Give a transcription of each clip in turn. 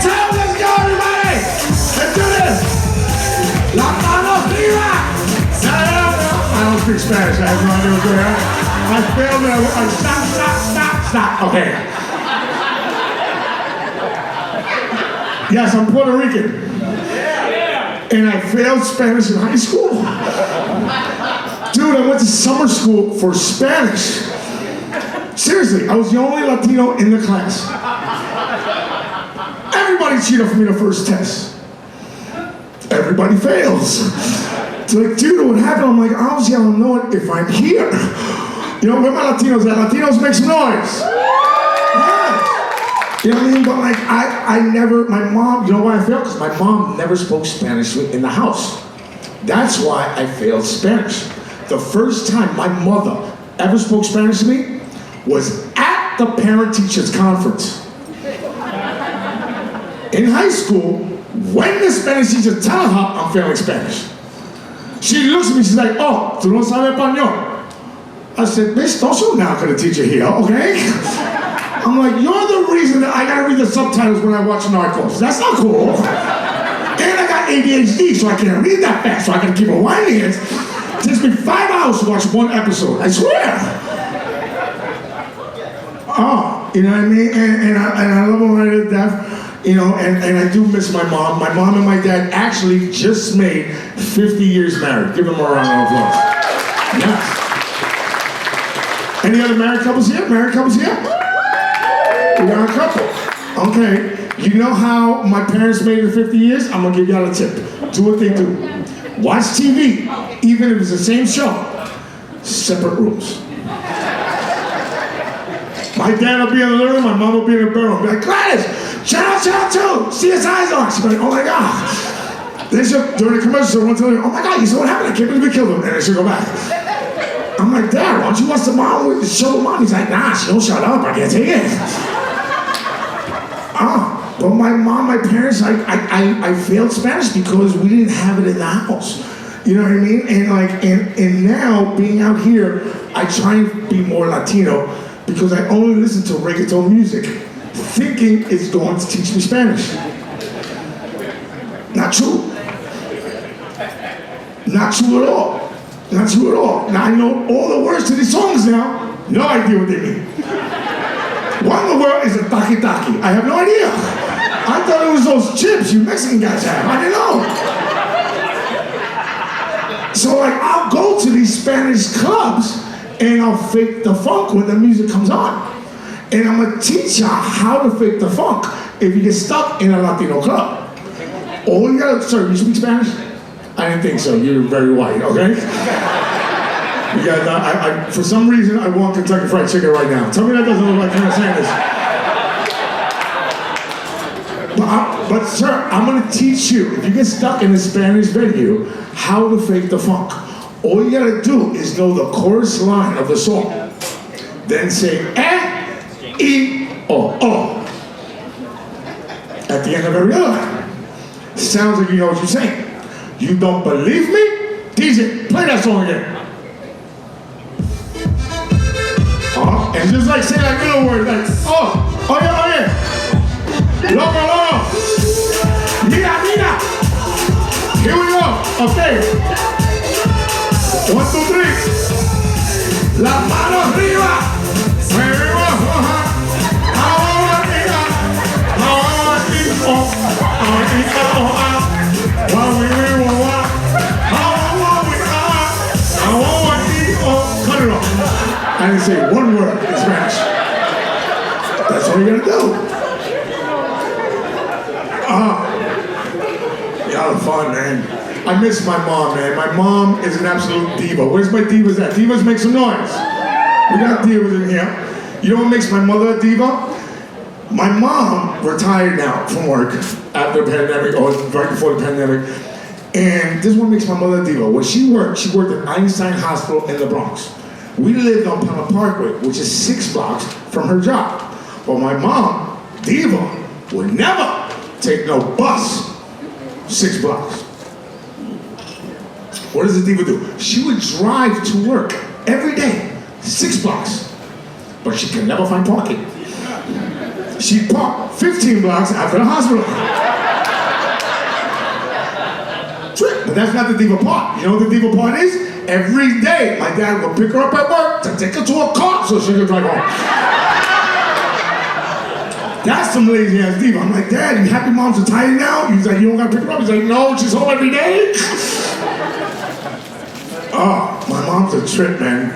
tell, let's go everybody. Let's do this. La mano arriba. I don't speak Spanish. I have no idea what's going on. I failed it. Stop. Okay. Yes, I'm Puerto Rican. And I failed Spanish in high school. Dude, I went to summer school for Spanish. Seriously, I was the only Latino in the class. Everybody cheated for me the first test. Everybody fails. It's like, dude, what happened? I'm like, obviously I don't know it if I'm here. You know, where my Latinos at? Latinos make some noise. Yeah. You know what I mean? But like, I never, my mom, you know why I failed? Because my mom never spoke Spanish in the house. That's why I failed Spanish. The first time my mother ever spoke Spanish to me was at the parent-teachers conference. In high school, when the Spanish teacher tells her I'm failing Spanish, she looks at me, she's like, oh, tú no sabes español. I said, bitch, don't show now to the teacher here, okay? I'm like, you're the reason that I gotta read the subtitles when I watch Narcos. That's not cool. And I got ADHD, so I can't read that fast, so I gotta keep rewinding it. It takes me 5 hours to watch one episode, I swear. Oh, you know what I mean? And I love them right to death, you know, and I do miss my mom. My mom and my dad actually just made 50 years married. Give them a round of applause. Yes. Any other married couples here? Married couples here? We got a couple. Okay. You know how my parents made it 50 years? I'm gonna give y'all a tip. Do what they do. Watch TV, even if it's the same show. Separate rooms. My dad will be in the living room, my mom will be in the bedroom. Be like, Gladys, channel 2, CSI's on. She'll be like, oh my God. Then she'll, during the commercial, she'll run to her, oh my God, you saw what happened? I can't believe we killed him. And then she'll go back. I'm like, Dad, why don't you watch the show with mom? He's like, nah, she don't shut up, I can't take it. But my mom, my parents, I failed Spanish because we didn't have it in the house. You know what I mean? And like, and now being out here, I try and be more Latino because I only listen to reggaeton music, thinking it's going to teach me Spanish. Not true. Not true at all. Not true at all. Now I know all the words to these songs now. No idea what they mean. What in the world is a taki-taki? I have no idea. I thought it was those chips you Mexican guys have. I didn't know. So like, I'll go to these Spanish clubs and I'll fake the funk when the music comes on. And I'm gonna teach you how to fake the funk if you get stuck in a Latino club. All you gotta, sir, you speak Spanish? I didn't think so, you're very white, okay? Yeah, for some reason, I want Kentucky Fried Chicken right now. Tell me that doesn't look like Colonel Sanders. But sir, I'm gonna teach you, if you get stuck in a Spanish venue, how to fake the funk. All you gotta do is know the chorus line of the song. Then say, E-I-O-O. At the end of every other line. Sounds like you know what you're saying. You don't believe me? DJ, play that song again. And just like say that little word, like, oh yeah. Loco. Mira. Here we go. Okay. 1, 2, 3. La mano arriba. Cut it off. I didn't say one word in Spanish. That's all you gotta do. Y'all are fun, man. I miss my mom, man. My mom is an absolute diva. Where's my divas at? Divas, make some noise. We got divas in here. You know what makes my mother a diva? My mom retired now from work after the pandemic, or right before the pandemic. And this is what makes my mother a diva. When she worked at Einstein Hospital in the Bronx. We lived on Palmer Parkway, which is 6 blocks from her job. But my mom, diva, would never take no bus 6 blocks. What does a diva do? She would drive to work every day, 6 blocks. But she can never find parking. She parked 15 blocks after the hospital. But that's not the diva part. You know what the diva part is? Every day, my dad would pick her up at work to take her to a car so she could drive home. That's some lazy ass diva. I'm like, Dad, you happy moms are tired now? He's like, you don't gotta pick her up? He's like, no, she's home every day. Oh, my mom's a trip, man.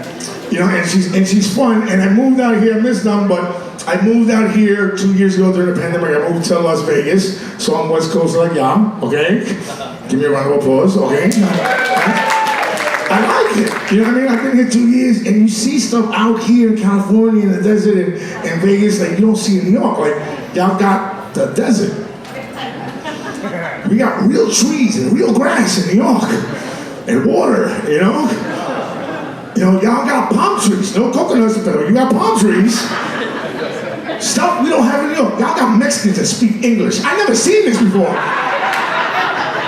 You know, and she's fun. And I moved out here, I miss them, but I moved out here 2 years ago during the pandemic. I moved to Las Vegas, so I'm West Coast like y'all, okay? Give me a round of applause, okay? I like it, you know what I mean? I've been here 2 years, and you see stuff out here in California, in the desert, and Vegas, like you don't see in New York. Like, y'all got the desert. We got real trees and real grass in New York, and water, you know? You know, y'all got palm trees, no coconuts, but you got palm trees. Stuff we don't have in New York. Y'all got Mexicans that speak English. I never seen this before.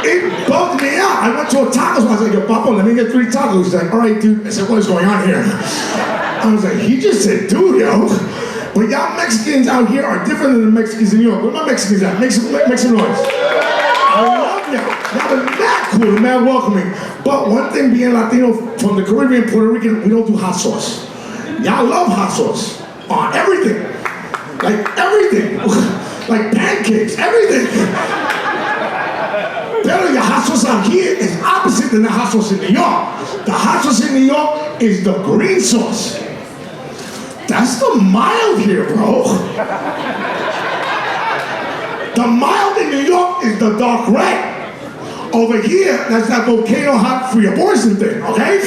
It bugged me out. I went to a tacos. I was like, yo, Papa, let me get 3 tacos. He's like, all right, dude. I said, what is going on here? I was like, he just said, dude, yo. But y'all Mexicans out here are different than the Mexicans in New York. Where my Mexicans at? Make some noise. I love y'all. Y'all are mad cool, mad welcoming. But one thing being Latino from the Caribbean, Puerto Rican, we don't do hot sauce. Y'all love hot sauce on everything. Like everything. Like pancakes, everything. Pero your hot sauce out here is opposite than the hot sauce in New York. The hot sauce in New York is the green sauce. That's the mild here, bro. The mild in New York is the dark red. Over here, that's that volcano hot free abortion thing, okay?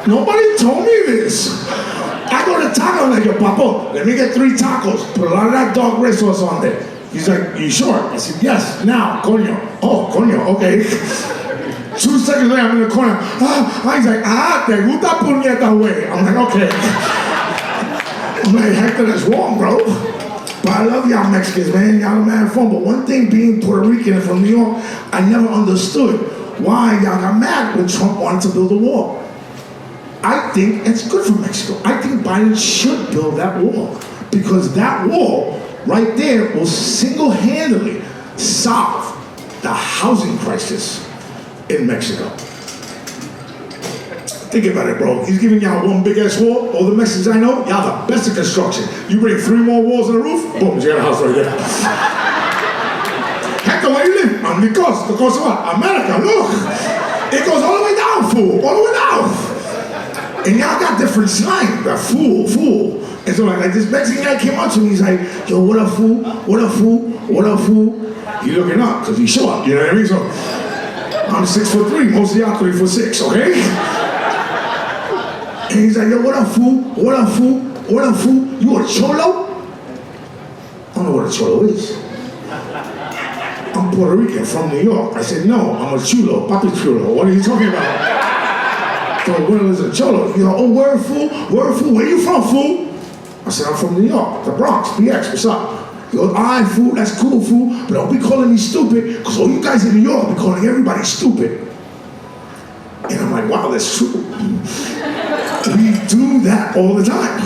Nobody told me this. I go to taco like, yo, Papa, let me get 3 tacos. Put a lot of that dark red sauce on there. He's like, you sure? I said, yes, now, coño. Oh, coño, okay. 2 seconds later, I'm in the corner. He's like, te gusta puñeta way. I'm like, okay. I'm like, Hector, that's wrong, bro. But I love y'all Mexicans, man. Y'all are mad fun. But one thing, being Puerto Rican and from New York, I never understood why y'all got mad when Trump wanted to build a wall. I think it's good for Mexico. I think Biden should build that wall. Because that wall right there will single-handedly solve the housing crisis in Mexico. Think about it, bro. He's giving y'all one big-ass wall. All the Mexicans I know, y'all the best at construction. You bring 3 more walls on the roof, boom, you got a house right there. Hector, where you live? On the coast. The coast of what? America, look. It goes all the way down, fool. All the way down. And y'all got different slang. That fool. And so like this Mexican guy came up to me, he's like, yo, what up, fool? What up, fool? What up, fool? He looking up, because he's short, you know what I mean? So, I'm 6'3", most of y'all 3'6", okay? And he's like, yo, what up, fool? What up, fool? What up, fool? You a cholo? I don't know what a cholo is. I'm Puerto Rican from New York. I said, no, I'm a chulo, papi chulo. What are you talking about? So what is a cholo? You know, oh, word, fool? Word, fool? Where you from, fool? I said, I'm from New York, the Bronx, BX, what's up? He goes, all right, fool, that's cool, fool, but don't be calling me stupid, because all you guys in New York be calling everybody stupid. And I'm like, wow, that's true. We do that all the time.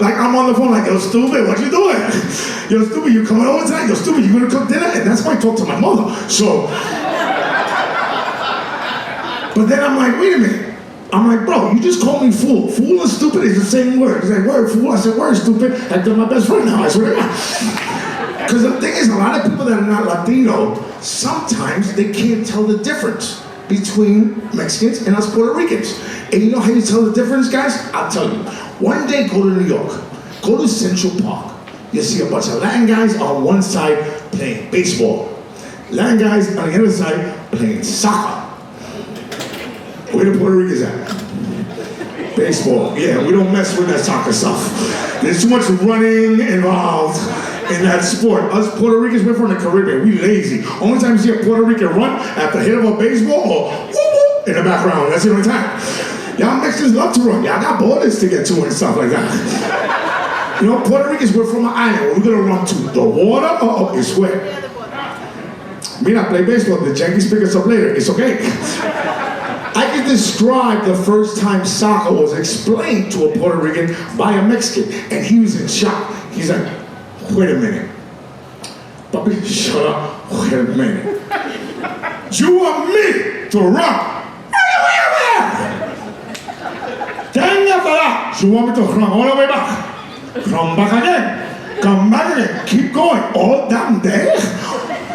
Like, I'm on the phone like, yo, stupid, what you doing? Yo, stupid, you coming over tonight? Yo, stupid, you gonna cook dinner? And that's why I talk to my mother, so. But then I'm like, wait a minute. I'm like, bro, you just called me fool. Fool and stupid is the same word. He's like, word, fool. I said, word, stupid. They're my best friend now, I swear to God. Because the thing is, a lot of people that are not Latino, sometimes they can't tell the difference between Mexicans and us Puerto Ricans. And you know how you tell the difference, guys? I'll tell you. One day, go to New York. Go to Central Park. You'll see a bunch of Latin guys on one side playing baseball. Latin guys on the other side playing soccer. Where the Puerto Ricans at? Baseball. Yeah, we don't mess with that soccer stuff. There's too much running involved in that sport. Us Puerto Ricans, we're from the Caribbean. We lazy. Only time you see a Puerto Rican run at the hit of a baseball or whoop, in the background. That's the only time. Y'all Mexicans love to run. Y'all got borders to get to and stuff like that. You know, Puerto Ricans, we're from an island. Where we're gonna run to? The water? Oh, it's wet. Me not play baseball. The Yankees pick us up later. It's okay. I can describe the first time soccer was explained to a Puerto Rican by a Mexican, and he was in shock. He's like, wait a minute. Puppy, shut up. Wait a minute. You want me to run? You want me to run all the way back? Come back again. Come back again. Keep going all damn day.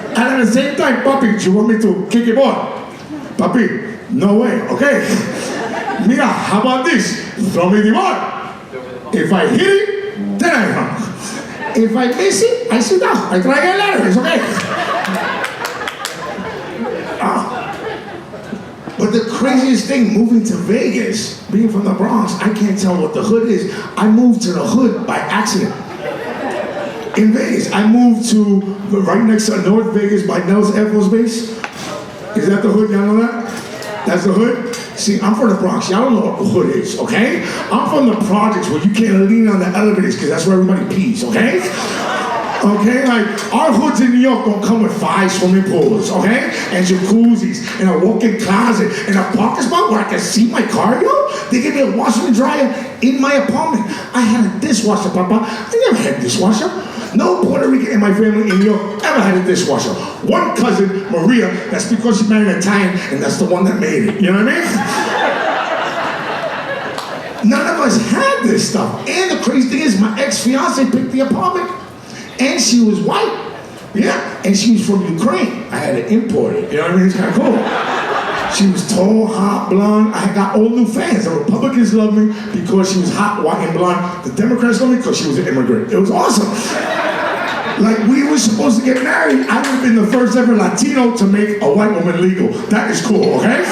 And at the same time, puppy, you want me to kick your ball? Puppy, no way, okay? Mira, how about this? Throw me the ball. If I hit it, then I run. If I miss it, I sit down. I try again later, it's okay. But the craziest thing, moving to Vegas, being from the Bronx, I can't tell what the hood is. I moved to the hood by accident. In Vegas, I moved to right next to North Vegas by Nellis Air Force Base. Is that the hood? Y'all know that? That's the hood? See, I'm from the Bronx. Y'all don't know what the hood is, okay? I'm from the projects where you can't lean on the elevators because that's where everybody pees, okay? Okay, like our hoods in New York don't come with 5 swimming pools, okay? And jacuzzis, and a walk-in closet, and a parking spot where I can see my car, yo. They give me a washer and dryer in my apartment. I had a dishwasher, Papa. I never had a dishwasher. No Puerto Rican in my family in New York ever had a dishwasher. One cousin, Maria, that's because she married an Italian, and that's the one that made it. You know what I mean? None of us had this stuff. And the crazy thing is, my ex-fiance picked the apartment. And she was white. Yeah. And she was from Ukraine. I had to import it. You know what I mean? It's kind of cool. She was tall, hot, blonde. I got all new fans. The Republicans loved me because she was hot, white, and blonde. The Democrats loved me because she was an immigrant. It was awesome. Like, we were supposed to get married. I would have been the first ever Latino to make a white woman legal. That is cool, okay?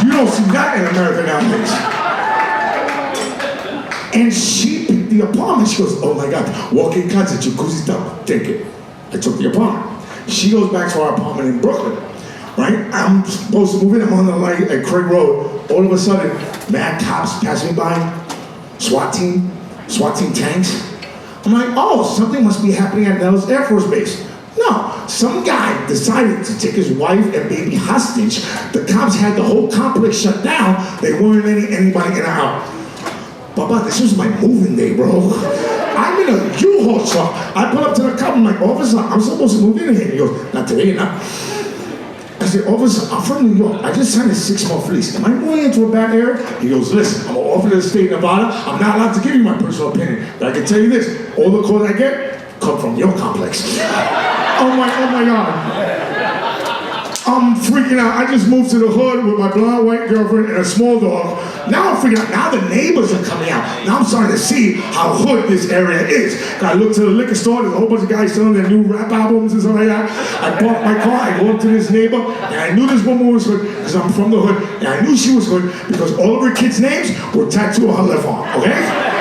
You don't see that in America nowadays. And she picked the apartment. She goes, oh my God, walk-in closet, jacuzzi tub, take it. I took the apartment. She goes back to our apartment in Brooklyn, right? I'm supposed to move in. I'm on the light at Craig Road. All of a sudden, mad cops pass me by, SWAT team tanks. I'm like, oh, something must be happening at Nellis Air Force Base. No, some guy decided to take his wife and baby hostage. The cops had the whole complex shut down. They weren't letting anybody in or out. Papa, this was my moving day, bro. I'm in a U-Haul truck. I pull up to the cop, I'm like, officer, I'm supposed to move in here. He goes, not today, not. I said, officer, I'm from New York. I just signed a 6-month lease. Am I moving into a bad area? He goes, listen, I'm an officer of the state of Nevada. I'm not allowed to give you my personal opinion. But I can tell you this, all the calls I get come from your complex. Oh my God. I'm freaking out. I just moved to the hood with my blonde white girlfriend and a small dog. Now I'm freaking out. Now the neighbors are coming out. Now I'm starting to see how hood this area is. I look to the liquor store. There's a whole bunch of guys selling their new rap albums and stuff like that. I park my car. I go up to this neighbor. And I knew this woman was hood because I'm from the hood. And I knew she was hood because all of her kids' names were tattooed on her left arm. Okay?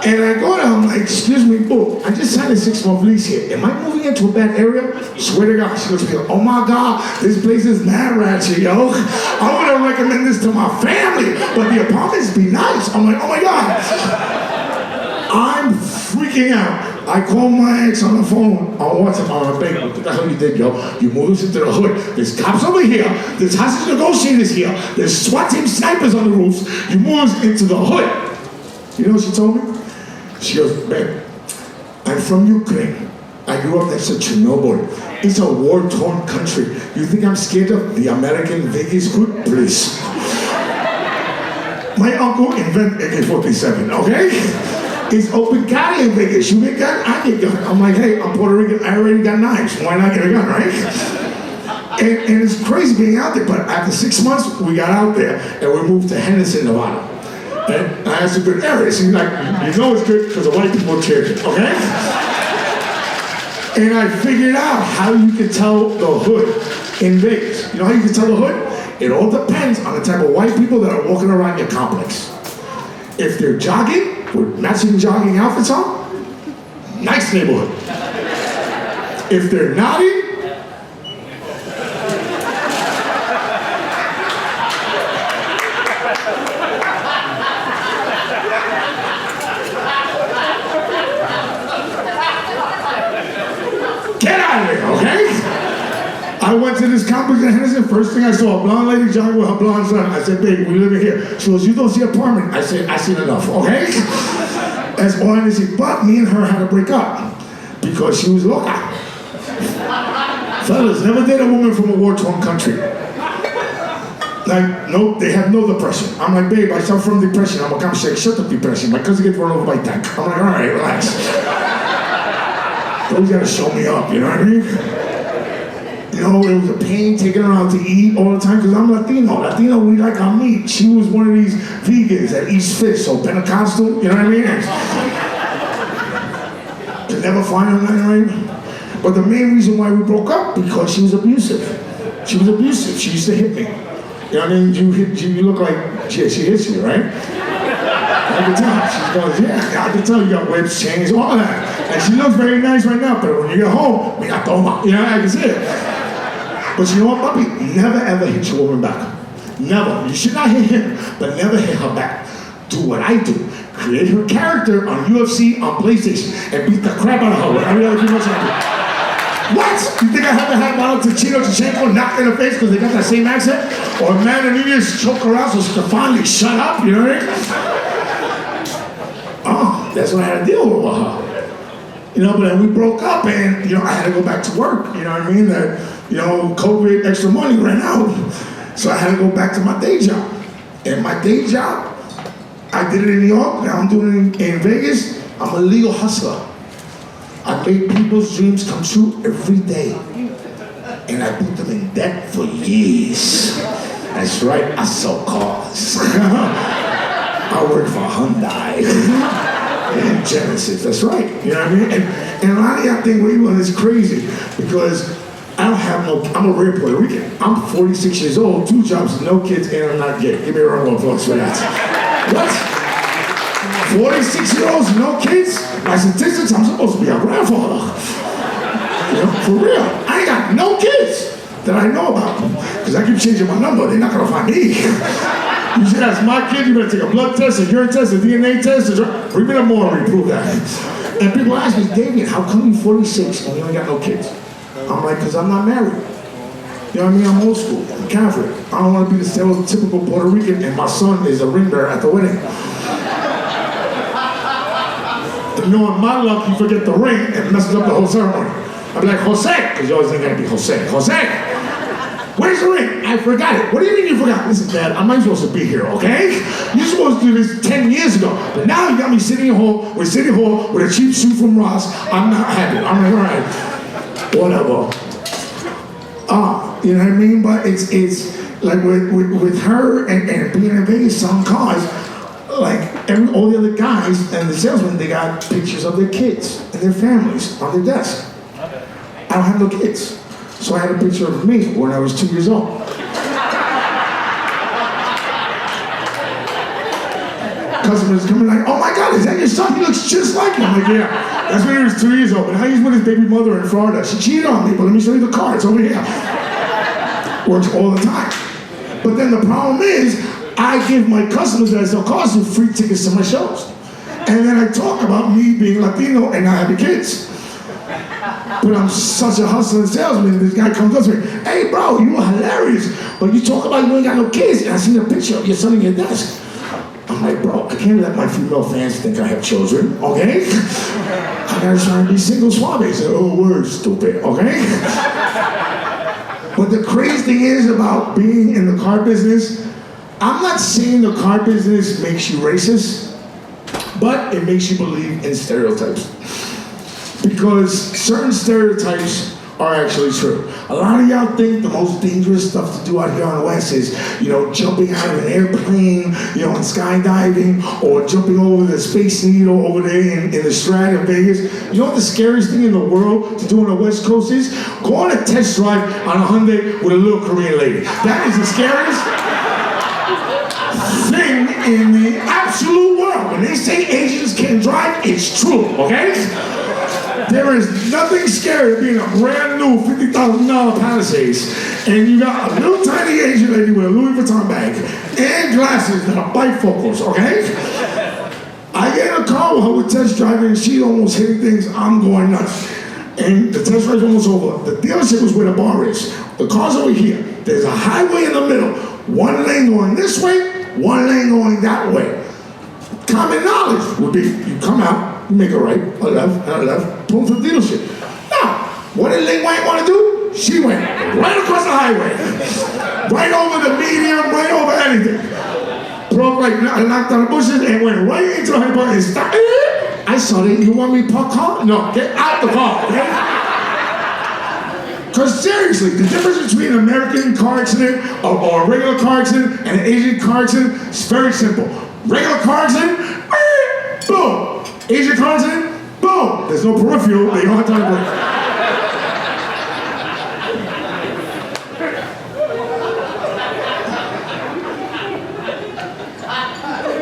And I go there, I'm like, excuse me, boo, I just signed a 6-month lease here. Am I moving into a bad area? Swear to God. She goes, oh my God, this place is mad ratchet, yo. I want to recommend this to my family, but the apartments be nice. I'm like, oh my God. I'm freaking out. I call my ex on the phone on WhatsApp. I'm like, babe, what the hell you did, yo? You moved us into the hood. There's cops over here. There's hostage negotiators here. There's SWAT team snipers on the roofs. You moved us into the hood. You know what she told me? She goes, babe, I'm from Ukraine. I grew up next to Chernobyl. It's a war-torn country. You think I'm scared of the American Vegas hood? Please. My uncle invented AK-47, okay? It's open carry in Vegas. You get gun, I get gun. I'm like, hey, I'm Puerto Rican. I already got knives. Why not get a gun, right? And it's crazy being out there. But after 6 months, we got out there and we moved to Henderson, Nevada. And that's a good area. So you're like, you know it's good because the white people cared it, okay? And I figured out how you can tell the hood in Vegas. You know how you can tell the hood? It all depends on the type of white people that are walking around your complex. If they're jogging with matching jogging outfits on, nice neighborhood. If they're naughty, I went went to this complex in Henderson. First thing I saw, a blonde lady jogging with her blonde son. I said, babe, we live in here. She goes, you don't see apartment. I said, I seen enough, okay? That's all I didn't see. But me and her had to break up because she was loca. Fellas, never date a woman from a war-torn country. Like, no, they have no depression. I'm like, babe, I suffer from depression. I'm like, I'm sick. Shut up, depression. My cousin gets run over by a tank. I'm like, all right, relax. Those gotta show me up, you know what I mean? You know, it was a pain taking her out to eat all the time because I'm Latino. Latino, we like our meat. She was one of these vegans that eats fish, so Pentecostal, you know what I mean? Could never find her nothing right. But the main reason why we broke up, because she was abusive. She was abusive. She used to hit me. You know what I mean? You look like, yeah, she hits you, right? I can tell. She goes, yeah, I can tell you got whips, chains, all that. And she looks very nice right now, but when you get home, we got toma. You know, I can see it. But you know what, puppy? Never ever hit your woman back. Never. You should not hit him, but never hit her back. Do what I do. Create her character on UFC, on PlayStation, and beat the crap out of her with every other female champion. What? You think I haven't had Model Tachenko knocked in the face because they got that same accent? Or man and Indians choke her out so she can finally shut up, you know what I mean? Oh, that's what I had to deal with her. You know, but then we broke up and, you know, I had to go back to work, you know what I mean? That, you know, COVID, extra money ran out. So I had to go back to my day job. And my day job, I did it in New York, now I'm doing it in Vegas. I'm a legal hustler. I make people's dreams come true every day. And I put them in debt for years. That's right, I sell cars. I work for Hyundai and Genesis, that's right. You know what I mean? And a lot of y'all think Cleveland is crazy because I don't have I'm a rare Puerto Rican. I'm 46 years old, 2 jobs, no kids, and I'm not gay. Give me a round of applause for that. What? 46-year-olds, no kids? My statistics, I'm supposed to be a grandfather. You know, for real. I ain't got no kids that I know about. Because I keep changing my number, they're not gonna find me. You should ask my kid, you better take a blood test, a urine test, a DNA test, bring me the morning, prove that. And people ask me, Davian, how come you're 46 and you ain't got no kids? I'm like, because I'm not married. You know what I mean? I'm old school, I'm Catholic. I don't want to be the stereotypical Puerto Rican and my son is a ring bearer at the wedding. And knowing my luck, you forget the ring and messes up the whole ceremony. I'll be like, Jose, because you always think I'd be Jose. Jose, where's the ring? I forgot it. What do you mean you forgot? Listen, Dad, I'm not supposed to be here, okay? You're supposed to do this 10 years ago. But now you got me sitting in City Hall with a cheap suit from Ross. I'm not happy. I'm like, all right, whatever. You know what I mean? But it's like with her and being in Vegas selling cars, like all the other guys and the salesmen, they got pictures of their kids and their families on their desk. I don't have no kids. So I had a picture of me when I was 2 years old. Customers coming like, oh my God, is that your son? He looks just like you. I'm like, yeah. That's when he was 2 years old. But now he's with his baby mother in Florida. She cheated on me, but let me show you the car. It's over here. Works all the time. But then the problem is, I give my customers that I sell cars free tickets to my shows. And then I talk about me being Latino and not having kids. But I'm such a hustler and salesman, this guy comes up to me, hey bro, you are hilarious, but you talk about you ain't got no kids, and I seen a picture of your son in your desk. I'm like, bro, I can't let my female fans think I have children, okay? I gotta try and be single suave. They say, oh, word, stupid, okay? But the crazy thing is about being in the car business, I'm not saying the car business makes you racist, but it makes you believe in stereotypes. Because certain stereotypes are actually true. A lot of y'all think the most dangerous stuff to do out here on the West is, you know, jumping out of an airplane, you know, and skydiving, or jumping over the Space Needle over there in the Strat in Vegas. You know what the scariest thing in the world to do on the West Coast is? Go on a test drive on a Hyundai with a little Korean lady. That is the scariest thing in the absolute world. When they say Asians can't drive, it's true, okay? There is nothing scary being a brand new $50,000 Palisades and you got a little tiny Asian lady with a Louis Vuitton bag and glasses that are bifocals, okay? I get in a car with her with test driving and she's almost hitting things, I'm going nuts. And the test drive's almost over. The dealership was where the bar is. The car's over here. There's a highway in the middle. One lane going this way, one lane going that way. Common knowledge would be, you come out, you make a right, a left, and a left, pull to the dealership. Now, what did Ling Wang want to do? She went right across the highway. Right over the median, right over anything. Broke like, knocked on the bushes and went right into the highway and stopped. I saw that. You want me to park car? No, get out the car, okay? Because seriously, the difference between an American car accident or a regular car accident and an Asian car accident is very simple. Regular car accident, boom. Asian car accident, boom. There's no peripheral, they don't have time to brake.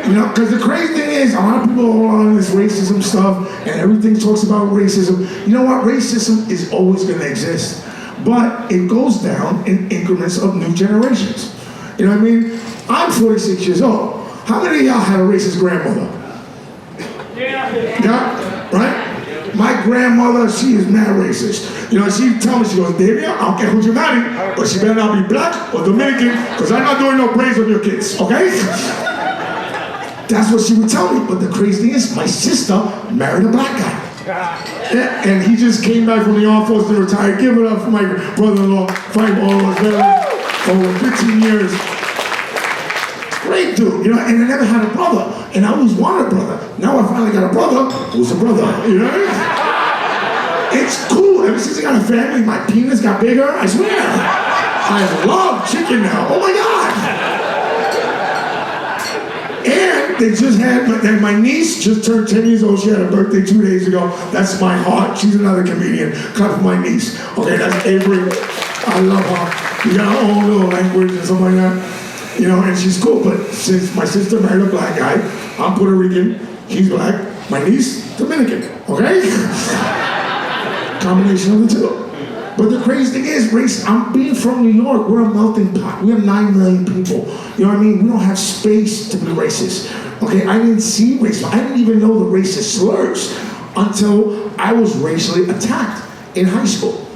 You know, because the crazy thing is, a lot of people are on this racism stuff, and everything talks about racism. You know what? Racism is always going to exist. But it goes down in increments of new generations. You know what I mean? I'm 46 years old. How many of y'all had a racist grandmother? Yeah? Right? My grandmother, she is mad racist. You know, she tell me, she goes, Davian, I don't care who you marry, but she better not be black or Dominican, because I'm not doing no braids on your kids, okay? That's what she would tell me. But the crazy thing is, my sister married a black guy. Yeah, and he just came back from the armed forces to retire. Give it up for my brother-in-law, fighting all of us Velez over 15 years. Great dude, you know, and I never had a brother. And I always wanted a brother. Now I finally got a brother who's a brother, you know? It's cool. Ever since I got a family, my penis got bigger, I swear. I love chicken now. Oh my God. And they just had, and my niece just turned 10 years old. She had her birthday 2 days ago. That's my heart. She's another comedian. Clap for my niece. Okay, that's Avery. I love her. We got our own little language and stuff like that. You know, and she's cool. But since my sister married a black guy, I'm Puerto Rican, he's black, my niece, Dominican. Okay? Combination of the two. But the crazy thing is, race, I'm being from New York, we're a melting pot. We have 9 million people. You know what I mean? We don't have space to be racist. Okay, I didn't see racism. I didn't even know the racist slurs until I was racially attacked in high school.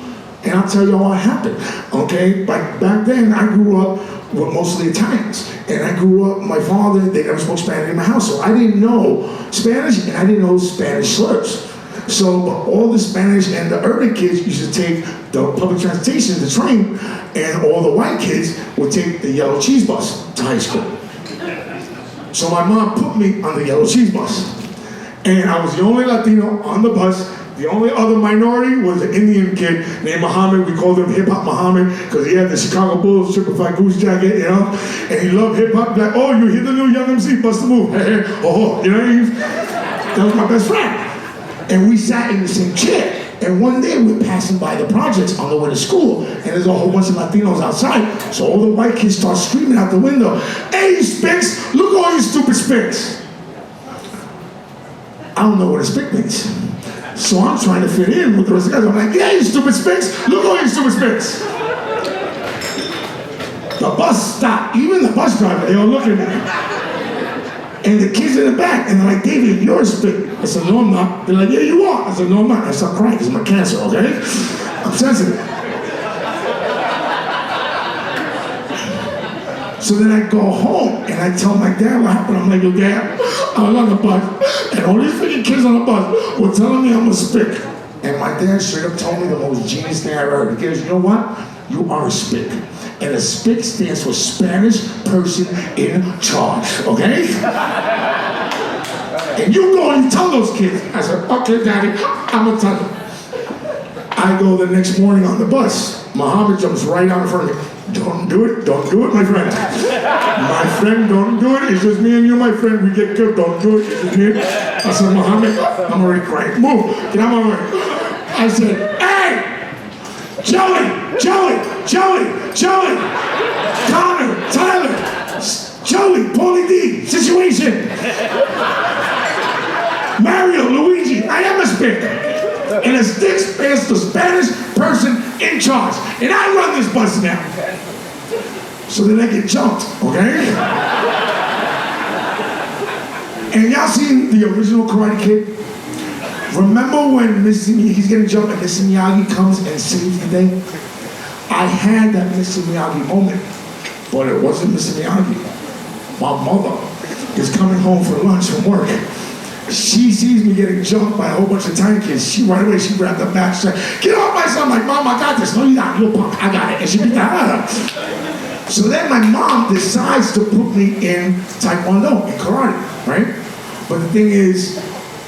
And I'll tell you what happened. Okay, back then I grew up with mostly Italians. And I grew up, my father, they never spoke Spanish in my house. So I didn't know Spanish and I didn't know Spanish slurs. So all the Spanish and the urban kids used to take the public transportation, the train, and all the white kids would take the yellow cheese bus to high school. So my mom put me on the yellow cheese bus. And I was the only Latino on the bus. The only other minority was an Indian kid named Muhammad. We called him Hip Hop Muhammad because he had the Chicago Bulls triple fat goose jacket, you know? And he loved hip hop. Like, oh, you hear the new Young MC, bust the move. Oh, you know what I mean? That was my best friend. And we sat in the same chair. And one day we were passing by the projects on the way to school, and there's a whole bunch of Latinos outside. So all the white kids start screaming out the window, "Hey, you spicks, look at all you stupid spicks." I don't know what a spick means. So I'm trying to fit in with the rest of the guys. I'm like, "Yeah, you stupid spicks, look at all you stupid spicks." The bus stopped. Even the bus driver, they all looking at me. And the kids in the back, and they're like, "David, you're a spick." I said, "No, I'm not." They're like, "Yeah, you are." I said, "No, I'm not." I start crying because of my cancer, okay? I'm sensitive. So then I go home, and I tell my dad what happened. I'm like, "Yo, Dad, I was on the bus, and all these freaking kids on the bus were telling me I'm a spick." And my dad straight up told me the most genius thing I ever heard. He goes, "You know what? You are a spick. And a spick stands for Spanish person in charge, okay? And you go and you tell those kids." I said, "Okay, Daddy, I'm gonna tell them." I go the next morning on the bus. Muhammad jumps right out in front of me. "Don't do it, my friend. My friend, don't do it. It's just me and you, my friend. We get killed, don't do it. It's just me." I said, "Muhammad, I'm already crying. Move, get out of my way." I said, "Hey, Joey, Connor, Tyler, Joey, Paulie D, situation. Mario, Luigi, I am a spick. And a stick stands for Spanish person in charge. And I run this bus now." So then I get jumped, okay? And y'all seen the original Karate Kid? Remember when he's getting jumped and Mr. Miyagi comes and saves the day? I had that Mr. Miyagi moment, but it wasn't Mr. Miyagi. My mother is coming home for lunch from work. She sees me getting jumped by a whole bunch of tiny kids. Right away, she grabbed the back, she said, "Get off my son!" I'm like, "Mom, I got this." "No, you not, you punk, I got it." And she beat the hell out of her. So then my mom decides to put me in Taekwondo, in karate, right? But the thing is,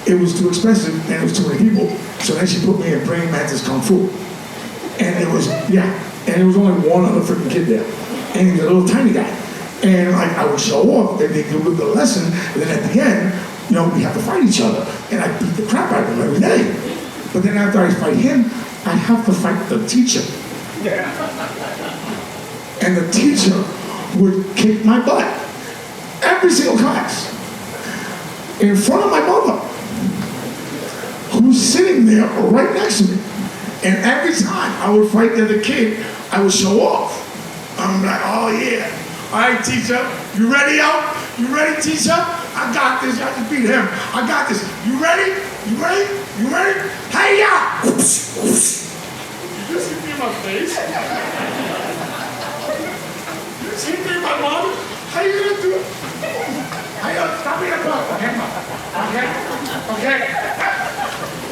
it was too expensive and it was too many people. So then she put me in praying mantis kung fu. And it was, and there was only one other freaking kid there. And he was a little tiny guy. And I would show off and they do the lesson. And then at the end, we have to fight each other. And I beat the crap out of him every day. But then after I fight him, I have to fight the teacher. And the teacher would kick my butt. Every single class. In front of my mother, who's sitting there right next to me. And every time I would fight the other kid, I would show off. I'm like, "Oh yeah. All right, teacher, you ready out? You ready, teacher? I got this. I just beat him. I got this. You ready? You ready? You ready? Hey-ya!" You just hit me in my face. You just hit me in my mom. How you gonna do it? How you gonna stop me in the ball? Okay.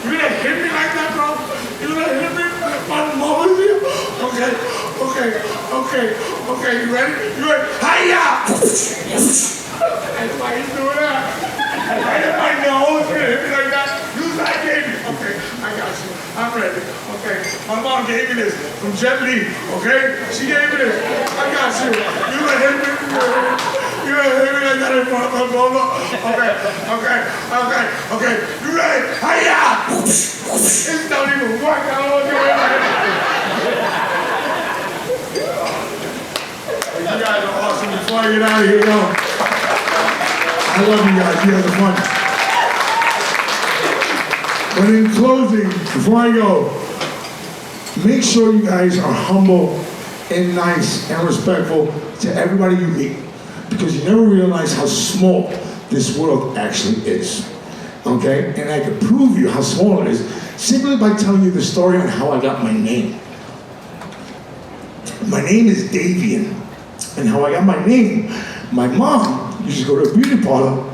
You gonna hit me like that, bro? You gonna hit me? My mom is here? Okay. You ready? Hi-ya! Why you doing that? Right in my nose, you hit me like that. Use that baby. Okay, I got you. I'm ready. Okay, my mom gave me this from Jet Li. Okay, she gave me this. I got you. You gonna hit me? You gonna hit me like that in front of my mama? Okay. You ready? Hi-ya! It's not even work. I don't want to do it. You guys are awesome. Before I get out of here, I love you guys. You guys are fun. But in closing, before I go, make sure you guys are humble and nice and respectful to everybody you meet, because you never realize how small this world actually is. Okay? And I can prove you how small it is simply by telling you the story on how I got my name. My name is Davian. And how I got my name, my mom used to go to a beauty parlor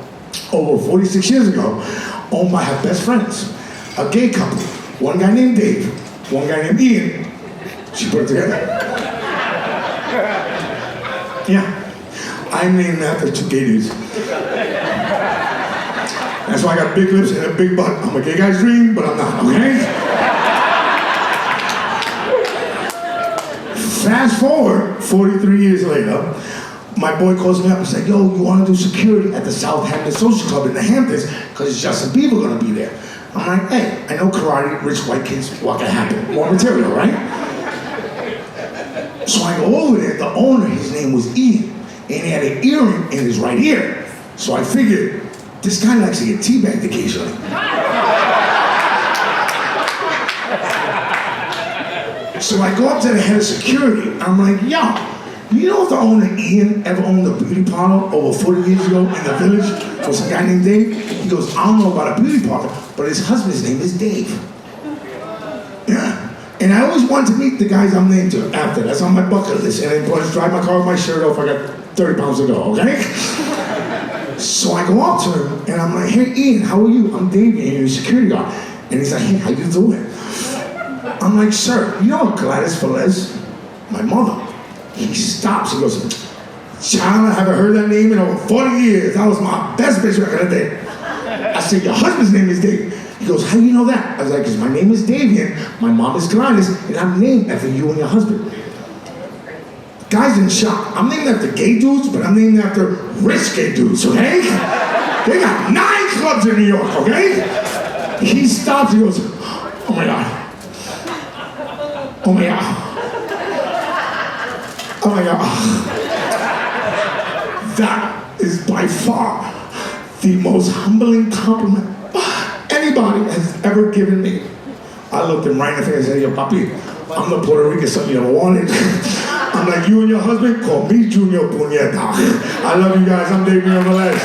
over 46 years ago, owned by her best friends, a gay couple. One guy named Dave, one guy named Ian. She put it together. Yeah, I'm named after two gay dudes. That's why I got big lips and a big butt. I'm a gay guy's dream, but I'm not, okay? Fast forward 43 years later, my boy calls me up and said, "Yo, you want to do security at the Southampton Social Club in the Hamptons because Justin Bieber going to be there." I'm like, "Hey, I know karate, rich white kids, what can happen? More material, right?" So I go over there. The owner, his name was Ian, and he had an earring in his right ear. So I figured, this guy likes to get teabagged occasionally. So I go up to the head of security. I'm like, "Yo, you know if the owner Ian ever owned a beauty parlor over 40 years ago in the village for some guy named Dave?" He goes, "I don't know about a beauty parlor, but his husband's name is Dave." Yeah. And I always wanted to meet the guys I'm named to after. That's on my bucket list. And then drive my car with my shirt off. I got 30 pounds to go, okay? So I go up to him and I'm like, "Hey Ian, how are you? I'm Davian, you're a security guard." And he's like, "Hey, how you doing?" I'm like, "Sir, you know Gladys Velez? My mother." He stops, he goes, "Child, I haven't heard that name in over 40 years. That was my best bitch back in the day." I said, "Your husband's name is Dave." He goes, "How do you know that?" I was like, "Because my name is Davian, my mom is Gladys, and I'm named after you and your husband." Guys in shock. I'm named after gay dudes, but I'm named after rich gay dudes, okay? They got 9 clubs in New York, okay? He stops, he goes, "Oh my God. Oh my God. Oh my God." That is by far the most humbling compliment anybody has ever given me. I looked him right in the face and said, "Yo, papi, I'm the Puerto Rican son you ever wanted." I'm like, "You and your husband, call me Junior Puñeta." I love you guys. I'm Davian Velez.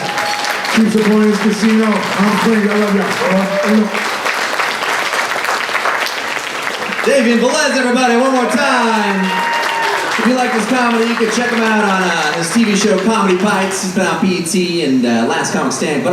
Keep supporting this casino. I'm Frank. I love y'all. Davian, Velez, everybody, one more time. If you like this comedy, you can check him out on his TV show Comedy Bites. He's been on BET and Last Comic Stand.